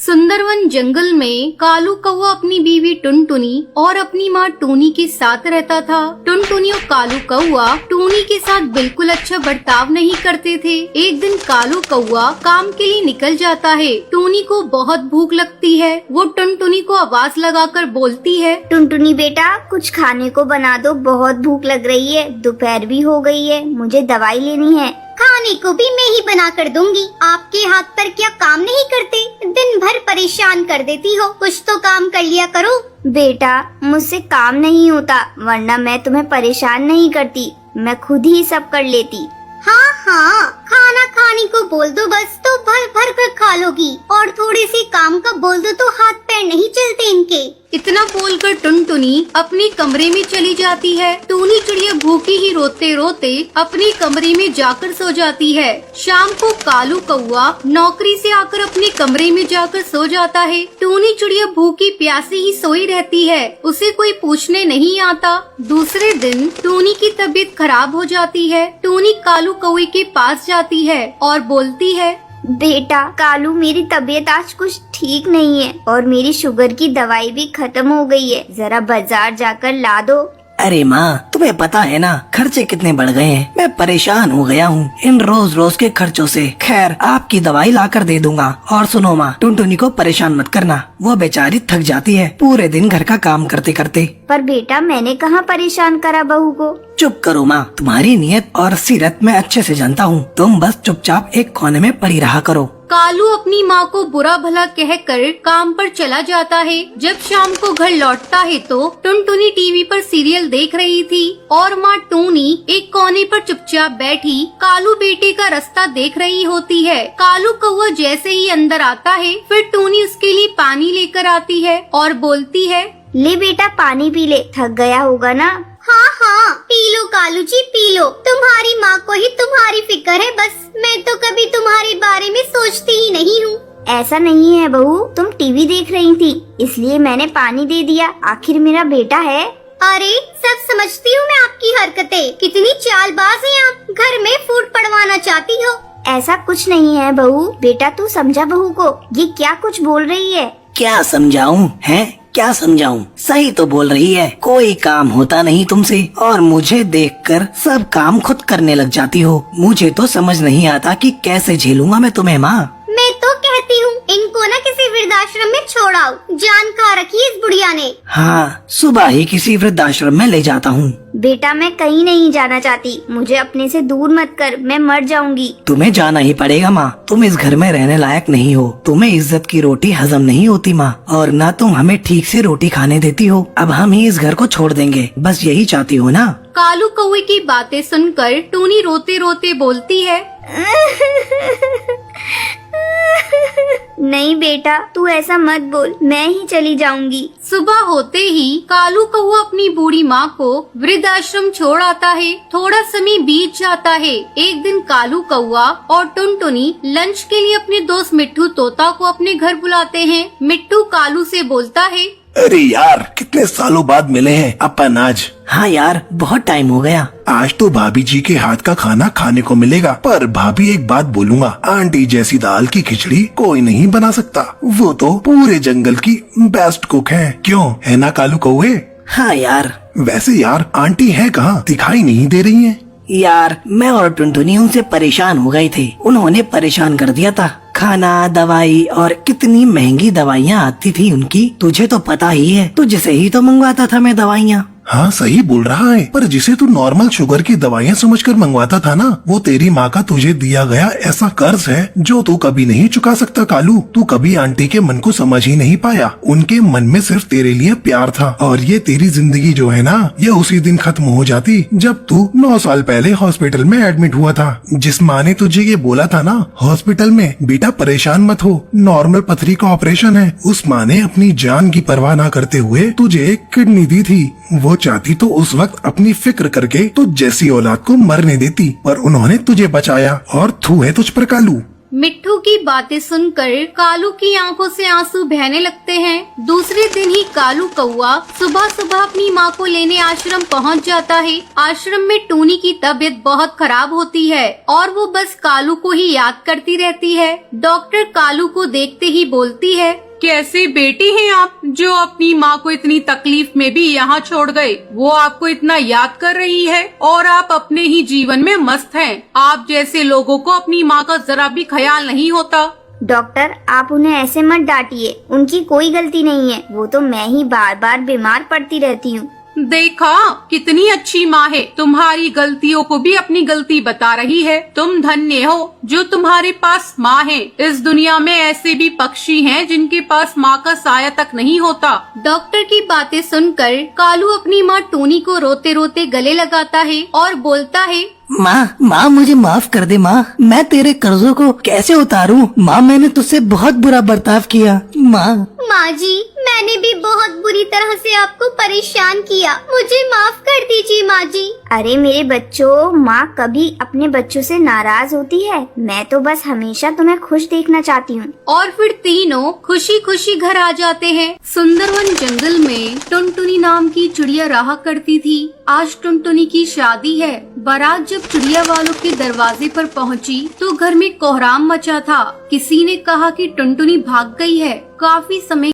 सुंदरवन जंगल में कालू कौवा अपनी बीवी टुनटुनी और अपनी माँ टूनी के साथ रहता था। टुनटुनी और कालू कौवा टूनी के साथ बिल्कुल अच्छा बर्ताव नहीं करते थे। एक दिन कालू कौवा काम के लिए निकल जाता है। टूनी को बहुत भूख लगती है। वो टुनटुनी को आवाज लगाकर बोलती है, टुनटुनी बेटा कुछ खाने को बना दो, बहुत भूख लग रही है, दोपहर भी हो गई है, मुझे दवाई लेनी है। खाने को भी मैं ही बना कर दूंगी। आपके हाथ पर क्या काम नहीं करते? दिन भर परेशान कर देती हो, कुछ तो काम कर लिया करो। बेटा मुझसे काम नहीं होता, वरना मैं तुम्हें परेशान नहीं करती, मैं खुद ही सब कर लेती। हाँ हाँ, खाना खाने को बोल दो बस तो भर भर कर खा लोगी, और थोड़े से काम का बोल दो तो हाथ पैर नहीं चलते इनके। इतना बोलकर टुनटुनी अपने कमरे में चली जाती है। टूनी चिड़िया भूखी ही रोते रोते अपने कमरे में जाकर सो जाती है। शाम को कालू कौवा नौकरी से आकर अपने कमरे में जाकर सो जाता है। टूनी चिड़िया भूखी प्यासी ही सोई रहती है, उसे कोई पूछने नहीं आता। दूसरे दिन टूनी की तबीयत खराब हो जाती है। टूनी कालू कौवे के पास जाती है और बोलती है, बेटा कालू मेरी तबीयत आज कुछ ठीक नहीं है और मेरी शुगर की दवाई भी खत्म हो गई है, जरा बाजार जाकर ला दो। अरे माँ तुम्हें पता है ना खर्चे कितने बढ़ गए हैं, मैं परेशान हो गया हूँ इन रोज रोज के खर्चों से। खैर आपकी दवाई लाकर दे दूंगा। और सुनो माँ, टुनटुनी को परेशान मत करना, वो बेचारी थक जाती है पूरे दिन घर का काम करते करते। पर बेटा मैंने कहाँ परेशान करा बहू को। चुप करो माँ, तुम्हारी नियत और सीरत मैं अच्छे से जानता हूँ, तुम बस चुपचाप एक कोने में पड़ी रहा करो। कालू अपनी माँ को बुरा भला कहकर काम पर चला जाता है। जब शाम को घर लौटता है तो टुनटुनी टीवी पर सीरियल देख रही थी और माँ टूनी एक कोने पर चुपचाप बैठी कालू बेटे का रास्ता देख रही होती है। कालू कौवा जैसे ही अंदर आता है फिर टूनी उसके लिए पानी लेकर आती है और बोलती है, ले बेटा पानी पी ले, थक गया होगा ना। हाँ हाँ P low Kalu G P low, तुम्हारी माँ को ही तुम्हारी फिक्र है बस, मैं तो कभी तुम्हारे बारे में सोचती ही नहीं हूँ। ऐसा नहीं है बहू, तुम टीवी देख रही थी इसलिए मैंने पानी दे दिया, आखिर मेरा बेटा है। अरे सब समझती हूँ मैं आपकी हरकतें, कितनी चालबाज हैं आप, घर में फूट पड़वाना चाहती हो। ऐसा कुछ नहीं है बहू, बेटा तू समझा बहू को, ये क्या कुछ बोल रही है। क्या समझाऊं है, क्या समझाऊं, सही तो बोल रही है, कोई काम होता नहीं तुमसे और मुझे देखकर सब काम खुद करने लग जाती हो। मुझे तो समझ नहीं आता कि कैसे झेलूंगा मैं तुम्हें माँ। मैं तो कहती हूँ इनको ना किसी वृद्धाश्रम में छोड़ाओ, जान खा रखी है इस बुढ़िया ने। हाँ सुबह ही किसी वृद्धाश्रम में ले जाता हूँ। बेटा मैं कहीं नहीं जाना चाहती, मुझे अपने से दूर मत कर, मैं मर जाऊंगी। तुम्हें जाना ही पड़ेगा माँ, तुम इस घर में रहने लायक नहीं हो, तुम्हें इज्जत की रोटी हजम नहीं होती माँ, और न तुम हमें ठीक से रोटी खाने देती हो। अब हम ही इस घर को छोड़ देंगे, बस यही चाहती हो ना। कालू कौवे की बातें सुनकर टूनी रोते रोते बोलती है, नहीं बेटा तू ऐसा मत बोल, मैं ही चली जाऊंगी। सुबह होते ही कालू कौवा अपनी बूढ़ी माँ को वृद्धाश्रम छोड़ आता है। थोड़ा समय बीत जाता है। एक दिन कालू कौवा और टुनटुनी लंच के लिए अपने दोस्त मिट्ठू तोता को अपने घर बुलाते हैं। मिट्ठू कालू से बोलता है, अरे यार कितने सालों बाद मिले हैं अपन आज। हाँ यार बहुत टाइम हो गया। आज तो भाभी जी के हाथ का खाना खाने को मिलेगा, पर भाभी एक बात बोलूंगा, आंटी जैसी दाल की खिचड़ी कोई नहीं बना सकता, वो तो पूरे जंगल की बेस्ट कुक है। क्यों है ना कालू कौवे? हाँ यार। वैसे यार आंटी है कहाँ, दिखाई नहीं दे रही है। यार मैं और टुनटुनी उनसे परेशान हो गए थे, उन्होंने परेशान कर दिया था। खाना दवाई और कितनी महंगी दवाइयाँ आती थी उनकी, तुझे तो पता ही है, तुझसे ही तो मंगवाता था मैं दवाइयाँ। हाँ सही बोल रहा है, पर जिसे तू नॉर्मल शुगर की दवाइयाँ समझकर मंगवाता था ना, वो तेरी माँ का तुझे दिया गया ऐसा कर्ज है जो तू कभी नहीं चुका सकता कालू। तू कभी आंटी के मन को समझ ही नहीं पाया, उनके मन में सिर्फ तेरे लिए प्यार था। और ये तेरी जिंदगी जो है ना, ये उसी दिन खत्म हो जाती जब तू 9 साल पहले हॉस्पिटल में एडमिट हुआ था। जिस माँ ने तुझे ये बोला था ना हॉस्पिटल में, बेटा परेशान मत हो, नॉर्मल पथरी का ऑपरेशन है, उस माँ ने अपनी जान की परवाह न करते हुए तुझे एक किडनी दी थी। वो चाहती तो उस वक्त अपनी फिक्र करके तुझ जैसी औलाद को मरने देती, पर उन्होंने तुझे बचाया और थू है तुझ पर कालू। मिट्ठू की बातें सुनकर कालू की आंखों से आंसू बहने लगते हैं। दूसरे दिन ही कालू कौआ सुबह सुबह अपनी माँ को लेने आश्रम पहुँच जाता है। आश्रम में टूनी की तबीयत बहुत खराब होती है और वो बस कालू को ही याद करती रहती है। डॉक्टर कालू को देखते ही बोलती है, कैसे बेटी हैं आप, जो अपनी माँ को इतनी तकलीफ में भी यहाँ छोड़ गए। वो आपको इतना याद कर रही है और आप अपने ही जीवन में मस्त हैं। आप जैसे लोगों को अपनी माँ का जरा भी ख्याल नहीं होता। डॉक्टर, आप उन्हें ऐसे मत डांटिए, उनकी कोई गलती नहीं है। वो तो मैं ही बार बार बीमार पड़ती रहती हूँ। देखा कितनी अच्छी माँ है, तुम्हारी गलतियों को भी अपनी गलती बता रही है। तुम धन्य हो जो तुम्हारे पास माँ है। इस दुनिया में ऐसे भी पक्षी हैं जिनके पास माँ का साया तक नहीं होता। डॉक्टर की बातें सुनकर कालू अपनी माँ टूनी को रोते रोते गले लगाता है और बोलता है, माँ मुझे माफ कर दे माँ, मैं तेरे कर्जों को कैसे उतारूं? माँ मैंने तुझसे बहुत बुरा बर्ताव किया। माँ जी, मैंने भी बहुत बुरी तरह से आपको परेशान किया, मुझे माफ कर दीजिए माँ जी। अरे मेरे बच्चों, माँ कभी अपने बच्चों से नाराज होती है? मैं तो बस हमेशा तुम्हें खुश देखना चाहती हूँ। और फिर तीनों खुशी खुशी घर आ जाते हैं। सुंदरवन जंगल में टुनटुनी नाम की चिड़िया रहा करती थी। आज टुनटुनी की शादी है। बारात जब चिड़िया वालों के दरवाजे पर पहुंची तो घर में कोहराम मचा था। किसी ने कहा कि टुनटुनी भाग गई है। काफी समय